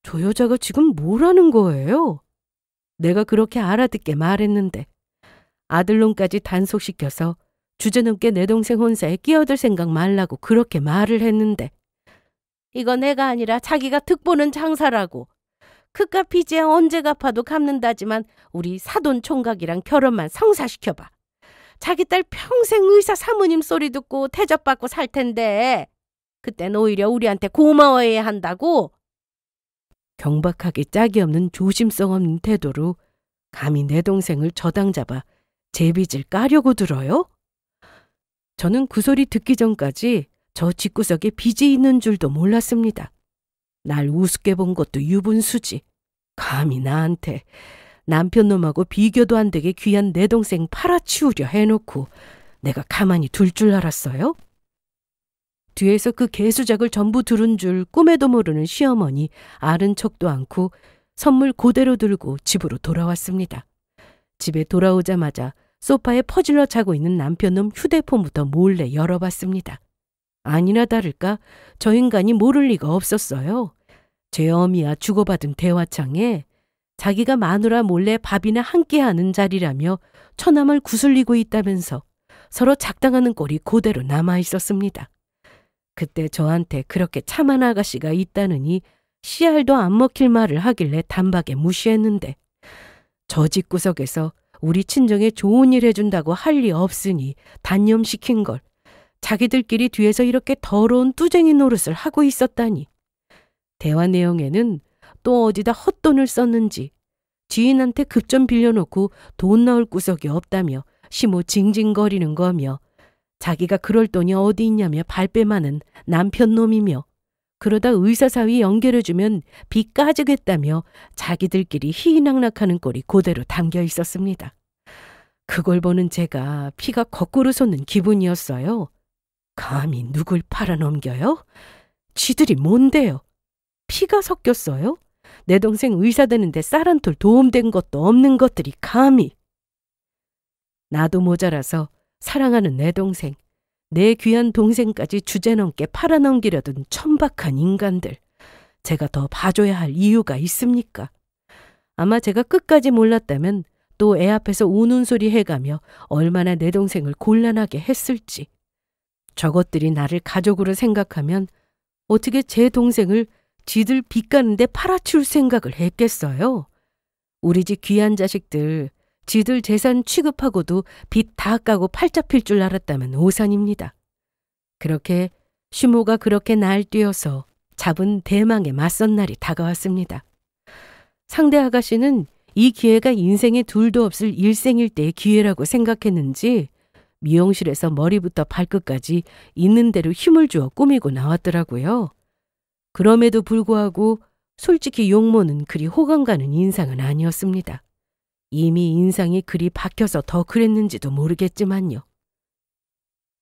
저 여자가 지금 뭐라는 거예요? 내가 그렇게 알아듣게 말했는데 아들놈까지 단속시켜서 주제넘게 내 동생 혼사에 끼어들 생각 말라고 그렇게 말을 했는데 이거 내가 아니라 자기가 득보는 장사라고. 그깟 빚에 언제 갚아도 갚는다지만 우리 사돈 총각이랑 결혼만 성사시켜봐. 자기 딸 평생 의사 사모님 소리 듣고 대접받고 살 텐데 그땐 오히려 우리한테 고마워해야 한다고. 경박하게 짝이 없는 조심성 없는 태도로 감히 내 동생을 저당 잡아 제 빚을 까려고 들어요? 저는 그 소리 듣기 전까지 저 집구석에 빚이 있는 줄도 몰랐습니다. 날 우습게 본 것도 유분수지. 감히 나한테 남편놈하고 비교도 안 되게 귀한 내 동생 팔아치우려 해놓고 내가 가만히 둘 줄 알았어요? 뒤에서 그 개수작을 전부 들은 줄 꿈에도 모르는 시어머니 아는 척도 않고 선물 그대로 들고 집으로 돌아왔습니다. 집에 돌아오자마자 소파에 퍼질러 자고 있는 남편놈 휴대폰부터 몰래 열어봤습니다. 아니나 다를까 저 인간이 모를 리가 없었어요. 제 어미와 주고받은 대화창에 자기가 마누라 몰래 밥이나 함께 하는 자리라며 처남을 구슬리고 있다면서 서로 작당하는 꼴이 그대로 남아있었습니다. 그때 저한테 그렇게 참한 아가씨가 있다느니 씨알도 안 먹힐 말을 하길래 단박에 무시했는데 저 집구석에서 우리 친정에 좋은 일 해준다고 할 리 없으니 단념시킨 걸 자기들끼리 뒤에서 이렇게 더러운 뚜쟁이 노릇을 하고 있었다니. 대화 내용에는 또 어디다 헛돈을 썼는지 지인한테 급좀 빌려놓고 돈 나올 구석이 없다며 시모 징징거리는 거며 자기가 그럴 돈이 어디 있냐며 발뺌하는 남편 놈이며 그러다 의사사위 연결해주면 빚 까지겠다며 자기들끼리 희희낙낙하는 꼴이 그대로 담겨 있었습니다. 그걸 보는 제가 피가 거꾸로 솟는 기분이었어요. 감히 누굴 팔아넘겨요? 쥐들이 뭔데요? 피가 섞였어요? 내 동생 의사 되는데 쌀 한 톨 도움된 것도 없는 것들이 감히. 나도 모자라서 사랑하는 내 동생, 내 귀한 동생까지 주제넘게 팔아넘기려던 천박한 인간들. 제가 더 봐줘야 할 이유가 있습니까? 아마 제가 끝까지 몰랐다면 또 애 앞에서 우는 소리 해가며 얼마나 내 동생을 곤란하게 했을지. 저것들이 나를 가족으로 생각하면 어떻게 제 동생을 지들 빚 가는데 팔아치울 생각을 했겠어요? 우리 집 귀한 자식들, 지들 재산 취급하고도 빚 다 까고 팔자필 줄 알았다면 오산입니다. 그렇게 시모가 그렇게 날뛰어서 잡은 대망의 맞선 날이 다가왔습니다. 상대 아가씨는 이 기회가 인생에 둘도 없을 일생일대의 기회라고 생각했는지 미용실에서 머리부터 발끝까지 있는 대로 힘을 주어 꾸미고 나왔더라고요. 그럼에도 불구하고 솔직히 용모는 그리 호감 가는 인상은 아니었습니다. 이미 인상이 그리 박혀서 더 그랬는지도 모르겠지만요.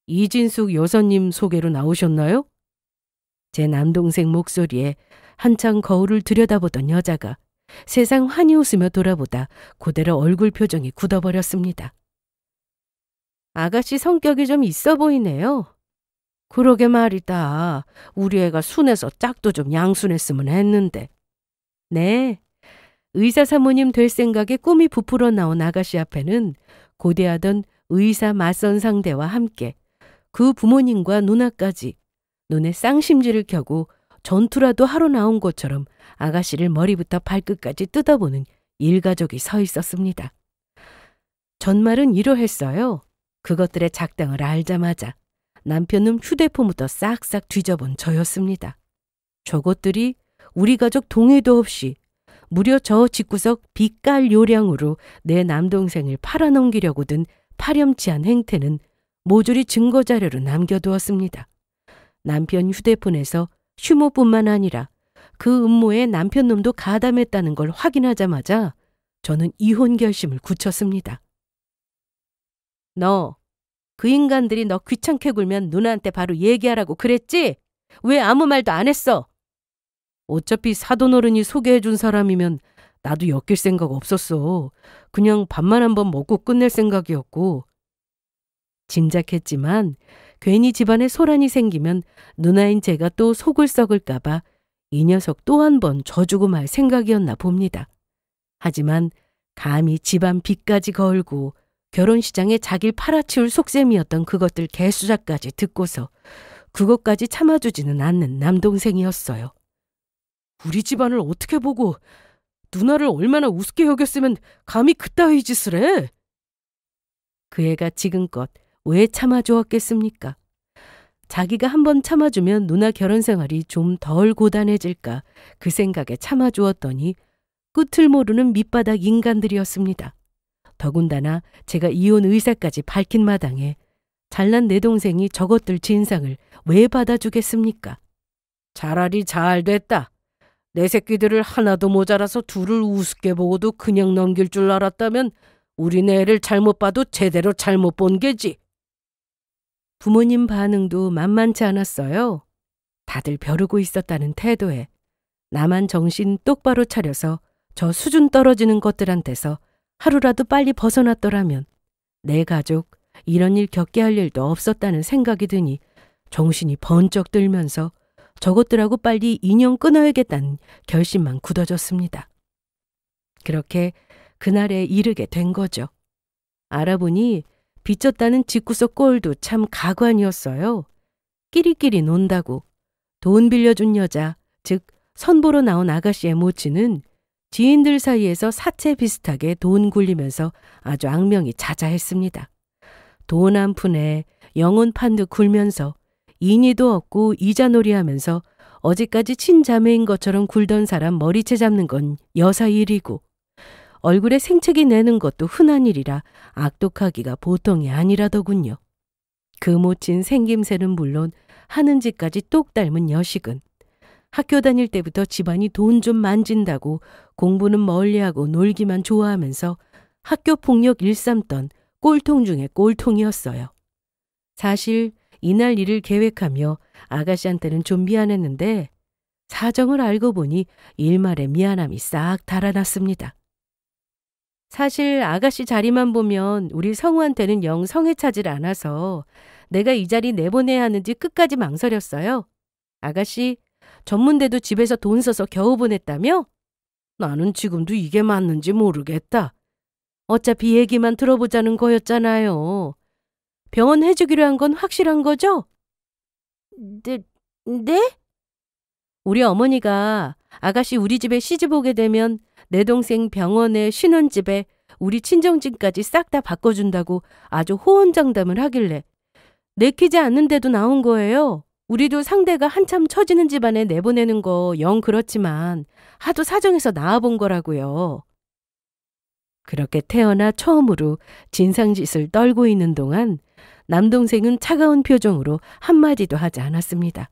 이진숙 여사님 소개로 나오셨나요? 제 남동생 목소리에 한창 거울을 들여다보던 여자가 세상 환히 웃으며 돌아보다 그대로 얼굴 표정이 굳어버렸습니다. 아가씨 성격이 좀 있어 보이네요. 그러게 말이다. 우리 애가 순해서 짝도 좀 양순했으면 했는데. 네. 의사 사모님 될 생각에 꿈이 부풀어 나온 아가씨 앞에는 고대하던 의사 맞선 상대와 함께 그 부모님과 누나까지 눈에 쌍심지를 켜고 전투라도 하러 나온 것처럼 아가씨를 머리부터 발끝까지 뜯어보는 일가족이 서 있었습니다. 전말은 이러했어요. 그것들의 작당을 알자마자 남편은 휴대폰부터 싹싹 뒤져본 저였습니다. 저것들이 우리 가족 동의도 없이 무려 저 집구석 빚갈 요량으로 내 남동생을 팔아넘기려고 든 파렴치한 행태는 모조리 증거자료로 남겨두었습니다. 남편 휴대폰에서 휴모뿐만 아니라 그 음모에 남편 놈도 가담했다는 걸 확인하자마자 저는 이혼 결심을 굳혔습니다. 너, 그 인간들이 너 귀찮게 굴면 누나한테 바로 얘기하라고 그랬지? 왜 아무 말도 안 했어? 어차피 사돈어른이 소개해준 사람이면 나도 엮일 생각 없었어. 그냥 밥만 한번 먹고 끝낼 생각이었고. 짐작했지만 괜히 집안에 소란이 생기면 누나인 제가 또 속을 썩을까봐 이 녀석 또 한 번 져주고 말 생각이었나 봅니다. 하지만 감히 집안 빚까지 걸고 결혼시장에 자길 팔아치울 속셈이었던 그것들 개수작까지 듣고서 그것까지 참아주지는 않는 남동생이었어요. 우리 집안을 어떻게 보고 누나를 얼마나 우습게 여겼으면 감히 그따위 짓을 해? 그 애가 지금껏 왜 참아주었겠습니까? 자기가 한번 참아주면 누나 결혼 생활이 좀 덜 고단해질까 그 생각에 참아주었더니 끝을 모르는 밑바닥 인간들이었습니다. 더군다나 제가 이혼 의사까지 밝힌 마당에 잘난 내 동생이 저것들 진상을 왜 받아주겠습니까? 차라리 잘 됐다. 내 새끼들을 하나도 모자라서 둘을 우습게 보고도 그냥 넘길 줄 알았다면 우리네 애를 잘못 봐도 제대로 잘못 본 게지. 부모님 반응도 만만치 않았어요. 다들 벼르고 있었다는 태도에 나만 정신 똑바로 차려서 저 수준 떨어지는 것들한테서 하루라도 빨리 벗어났더라면 내 가족 이런 일 겪게 할 일도 없었다는 생각이 드니 정신이 번쩍 들면서 저것들하고 빨리 인연 끊어야겠다는 결심만 굳어졌습니다. 그렇게 그날에 이르게 된 거죠. 알아보니 빚졌다는 집구석 꼴도 참 가관이었어요. 끼리끼리 논다고 돈 빌려준 여자, 즉 선보러 나온 아가씨의 모친은 지인들 사이에서 사채 비슷하게 돈 굴리면서 아주 악명이 자자했습니다. 돈 한 푼에 영혼 판 듯 굴면서 인의도 없고 이자놀이하면서 어제까지 친자매인 것처럼 굴던 사람 머리채 잡는 건 여사 일이고 얼굴에 생채기 내는 것도 흔한 일이라 악독하기가 보통이 아니라더군요. 그 모친 생김새는 물론 하는 짓까지 똑 닮은 여식은 학교 다닐 때부터 집안이 돈 좀 만진다고 공부는 멀리하고 놀기만 좋아하면서 학교 폭력 일삼던 꼴통 중에 꼴통이었어요. 사실 이날 일을 계획하며 아가씨한테는 좀 미안했는데 사정을 알고 보니 일말의 미안함이 싹 달아났습니다. 사실 아가씨 자리만 보면 우리 성우한테는 영 성에 차질 않아서 내가 이 자리 내보내야 하는지 끝까지 망설였어요. 아가씨, 전문대도 집에서 돈 써서 겨우 보냈다며? 나는 지금도 이게 맞는지 모르겠다. 어차피 얘기만 들어보자는 거였잖아요. 병원 해주기로 한 건 확실한 거죠? 네? 우리 어머니가 아가씨 우리 집에 시집 오게 되면 내 동생 병원에 신혼집에 우리 친정집까지 싹 다 바꿔준다고 아주 호언장담을 하길래 내키지 않는데도 나온 거예요. 우리도 상대가 한참 처지는 집안에 내보내는 거 영 그렇지만 하도 사정해서 나와본 거라고요. 그렇게 태어나 처음으로 진상짓을 떨고 있는 동안 남동생은 차가운 표정으로 한마디도 하지 않았습니다.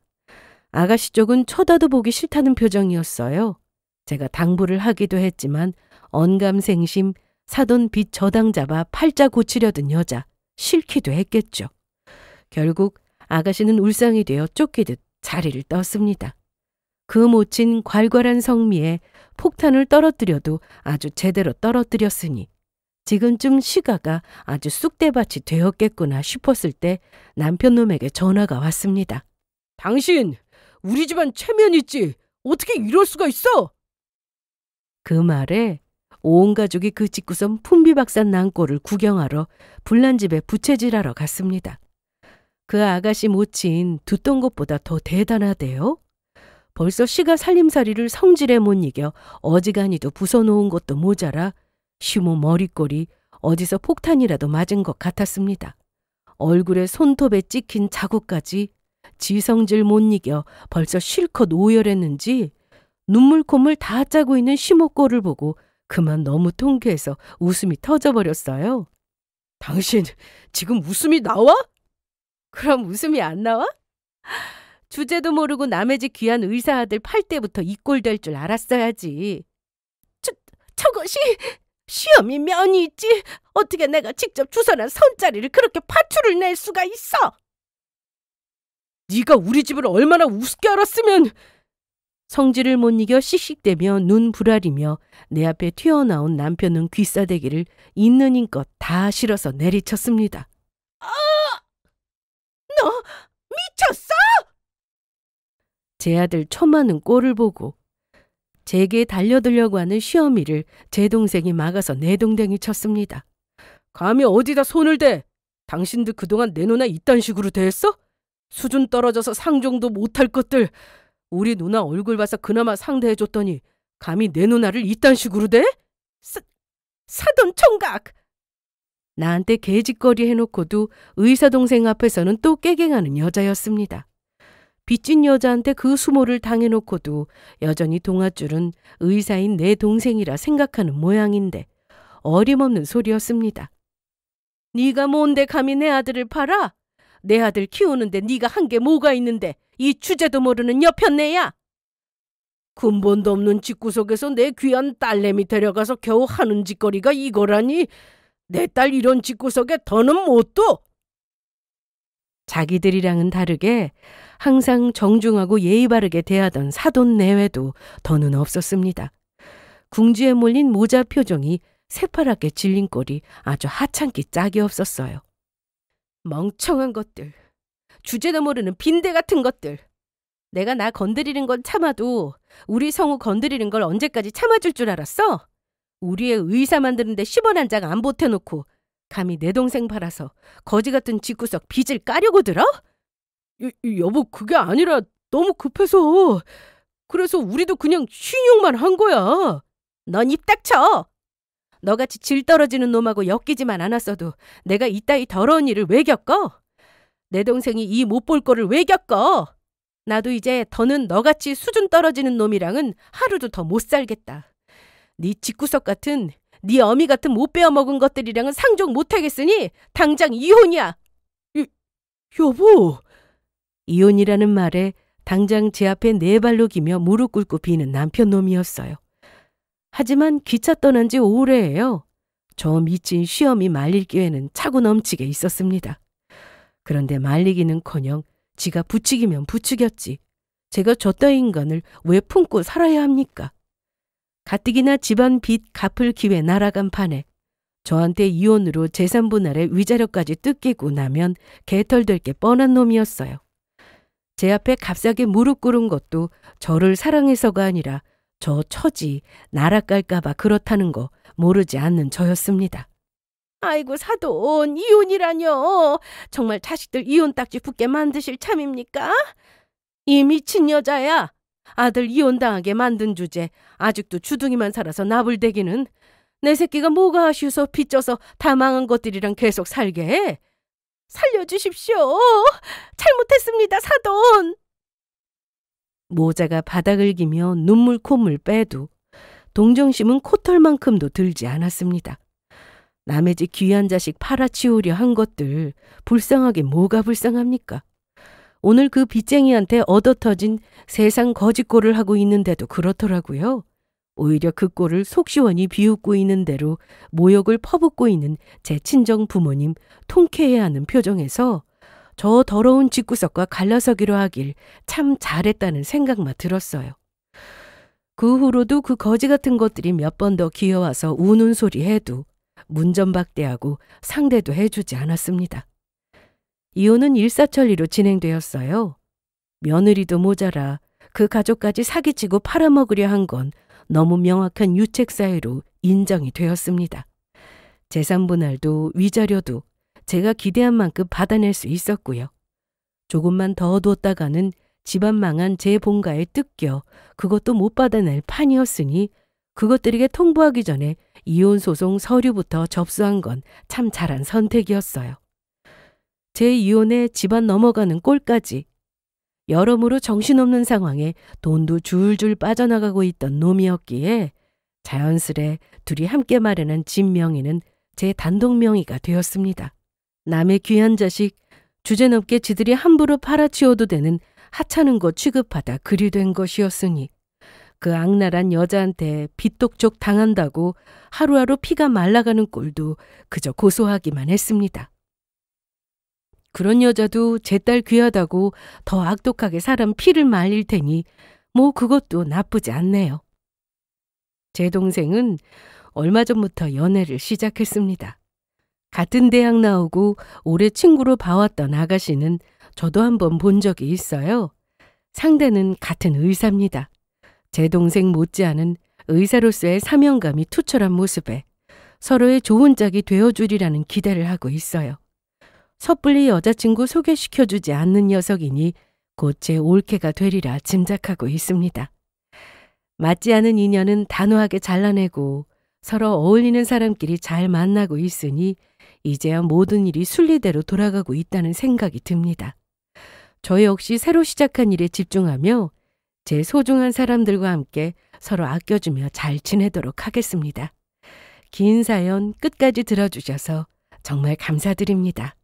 아가씨 쪽은 쳐다도 보기 싫다는 표정이었어요. 제가 당부를 하기도 했지만 언감생심 사돈 빚 저당 잡아 팔자 고치려던 여자 싫기도 했겠죠. 결국 아가씨는 울상이 되어 쫓기듯 자리를 떴습니다. 그 모친 괄괄한 성미에 폭탄을 떨어뜨려도 아주 제대로 떨어뜨렸으니 지금쯤 시가가 아주 쑥대밭이 되었겠구나 싶었을 때 남편놈에게 전화가 왔습니다. 당신 우리 집안 체면 있지? 어떻게 이럴 수가 있어? 그 말에 온 가족이 그 집구석 풍비박산 난 꼴을 구경하러 불난집에 부채질하러 갔습니다. 그 아가씨 모친 듣던 것보다 더 대단하대요. 벌써 시가 살림살이를 성질에 못 이겨 어지간히도 부숴놓은 것도 모자라 시모 머리꼴이 어디서 폭탄이라도 맞은 것 같았습니다. 얼굴에 손톱에 찍힌 자국까지 지성질 못 이겨 벌써 실컷 오열했는지 눈물 콧물 다 짜고 있는 시모 꼴을 보고 그만 너무 통쾌해서 웃음이 터져버렸어요. 당신 지금 웃음이 나와? 그럼 웃음이 안 나와? 주제도 모르고 남의 집 귀한 의사 아들 팔 때부터 이 꼴 될 줄 알았어야지. 저것이 시험이 면이 있지. 어떻게 내가 직접 주선한 손자리를 그렇게 파투를 낼 수가 있어? 네가 우리 집을 얼마나 우습게 알았으면. 성질을 못 이겨 씩씩대며 눈 부라리며 내 앞에 튀어나온 남편은 귀싸대기를 있는 힘껏 다 실어서 내리쳤습니다. 너 미쳤어? 제 아들 처마는 꼴을 보고 제게 달려들려고 하는 시어미를 제 동생이 막아서 내동댕이 쳤습니다. 감히 어디다 손을 대? 당신들 그동안 내 누나 이딴 식으로 대했어? 수준 떨어져서 상종도 못할 것들. 우리 누나 얼굴 봐서 그나마 상대해줬더니 감히 내 누나를 이딴 식으로 대? 사돈 총각! 나한테 개짓거리 해놓고도 의사 동생 앞에서는 또 깨갱하는 여자였습니다. 빚진 여자한테 그 수모를 당해놓고도 여전히 동아줄은 의사인 내 동생이라 생각하는 모양인데 어림없는 소리였습니다. 네가 뭔데 감히 내 아들을 팔아? 내 아들 키우는데 네가 한 게 뭐가 있는데 이 주제도 모르는 여편네야? 근본도 없는 집구석에서 내 귀한 딸내미 데려가서 겨우 하는 짓거리가 이거라니. 내 딸 이런 집구석에 더는 못 둬. 자기들이랑은 다르게 항상 정중하고 예의 바르게 대하던 사돈 내외도 더는 없었습니다. 궁지에 몰린 모자 표정이 새파랗게 질린 꼴이 아주 하찮기 짝이 없었어요. 멍청한 것들. 주제도 모르는 빈대 같은 것들. 내가 나 건드리는 건 참아도 우리 성우 건드리는 걸 언제까지 참아줄 줄 알았어? 우리의 의사 만드는데 10원 한 장 안 보태놓고 감히 내 동생 팔아서 거지 같은 집구석 빚을 까려고 들어? 여보, 그게 아니라 너무 급해서. 그래서 우리도 그냥 신용만 한 거야. 넌 입 닥쳐. 너같이 질 떨어지는 놈하고 엮이지만 않았어도 내가 이따위 더러운 일을 왜 겪어? 내 동생이 이 못 볼 거를 왜 겪어? 나도 이제 더는 너같이 수준 떨어지는 놈이랑은 하루도 더 못 살겠다. 네 집구석 같은, 네 어미 같은 못 베어먹은 것들이랑은 상종 못하겠으니 당장 이혼이야. 여보. 이혼이라는 말에 당장 제 앞에 네 발로 기며 무릎 꿇고 비는 남편 놈이었어요. 하지만 기차 떠난 지 오래예요. 저 미친 시험이 말릴 기회는 차고 넘치게 있었습니다. 그런데 말리기는커녕 지가 부추기면 부추겼지. 제가 저 따위 인간을 왜 품고 살아야 합니까? 가뜩이나 집안 빚 갚을 기회 날아간 판에 저한테 이혼으로 재산 분할의 위자료까지 뜯기고 나면 개털될 게 뻔한 놈이었어요. 제 앞에 값싸게 무릎 꿇은 것도 저를 사랑해서가 아니라 저 처지 나락갈까봐 그렇다는 거 모르지 않는 저였습니다. 아이고 사돈, 이혼이라뇨. 정말 자식들 이혼 딱지 붙게 만드실 참입니까? 이 미친 여자야. 아들 이혼당하게 만든 주제 아직도 주둥이만 살아서 나불대기는. 내 새끼가 뭐가 아쉬워서 빚져서 다 망한 것들이랑 계속 살게 해. 살려주십시오. 잘못했습니다, 사돈. 모자가 바닥을 기며 눈물 콧물 빼도 동정심은 코털만큼도 들지 않았습니다. 남의 집 귀한 자식 팔아치우려 한 것들 불쌍하게 뭐가 불쌍합니까? 오늘 그 빚쟁이한테 얻어터진 세상 거짓골을 하고 있는데도 그렇더라고요. 오히려 그 꼴을 속 시원히 비웃고 있는 대로 모욕을 퍼붓고 있는 제 친정 부모님 통쾌해야 하는 표정에서 저 더러운 집구석과 갈라서기로 하길 참 잘했다는 생각만 들었어요. 그 후로도 그 거지 같은 것들이 몇 번 더 기어와서 우는 소리 해도 문전박대하고 상대도 해주지 않았습니다. 이혼은 일사천리로 진행되었어요. 며느리도 모자라 그 가족까지 사기치고 팔아먹으려 한 건 너무 명확한 유책사유로 인정이 되었습니다. 재산 분할도 위자료도 제가 기대한 만큼 받아낼 수 있었고요. 조금만 더 뒀다가는 집안 망한 제 본가에 뜯겨 그것도 못 받아낼 판이었으니 그것들에게 통보하기 전에 이혼소송 서류부터 접수한 건 참 잘한 선택이었어요. 제 이혼에 집안 넘어가는 꼴까지 여러모로 정신없는 상황에 돈도 줄줄 빠져나가고 있던 놈이었기에 자연스레 둘이 함께 마련한 집 명의는 제 단독 명의가 되었습니다. 남의 귀한 자식 주제넘게 지들이 함부로 팔아치워도 되는 하찮은 것 취급하다 그리 된 것이었으니 그 악랄한 여자한테 빚독촉 당한다고 하루하루 피가 말라가는 꼴도 그저 고소하기만 했습니다. 그런 여자도 제 딸 귀하다고 더 악독하게 사람 피를 말릴 테니 뭐 그것도 나쁘지 않네요. 제 동생은 얼마 전부터 연애를 시작했습니다. 같은 대학 나오고 오래 친구로 봐왔던 아가씨는 저도 한번 본 적이 있어요. 상대는 같은 의사입니다. 제 동생 못지않은 의사로서의 사명감이 투철한 모습에 서로의 좋은 짝이 되어주리라는 기대를 하고 있어요. 섣불리 여자친구 소개시켜주지 않는 녀석이니 곧 제 올케가 되리라 짐작하고 있습니다. 맞지 않은 인연은 단호하게 잘라내고 서로 어울리는 사람끼리 잘 만나고 있으니 이제야 모든 일이 순리대로 돌아가고 있다는 생각이 듭니다. 저 역시 새로 시작한 일에 집중하며 제 소중한 사람들과 함께 서로 아껴주며 잘 지내도록 하겠습니다. 긴 사연 끝까지 들어주셔서 정말 감사드립니다.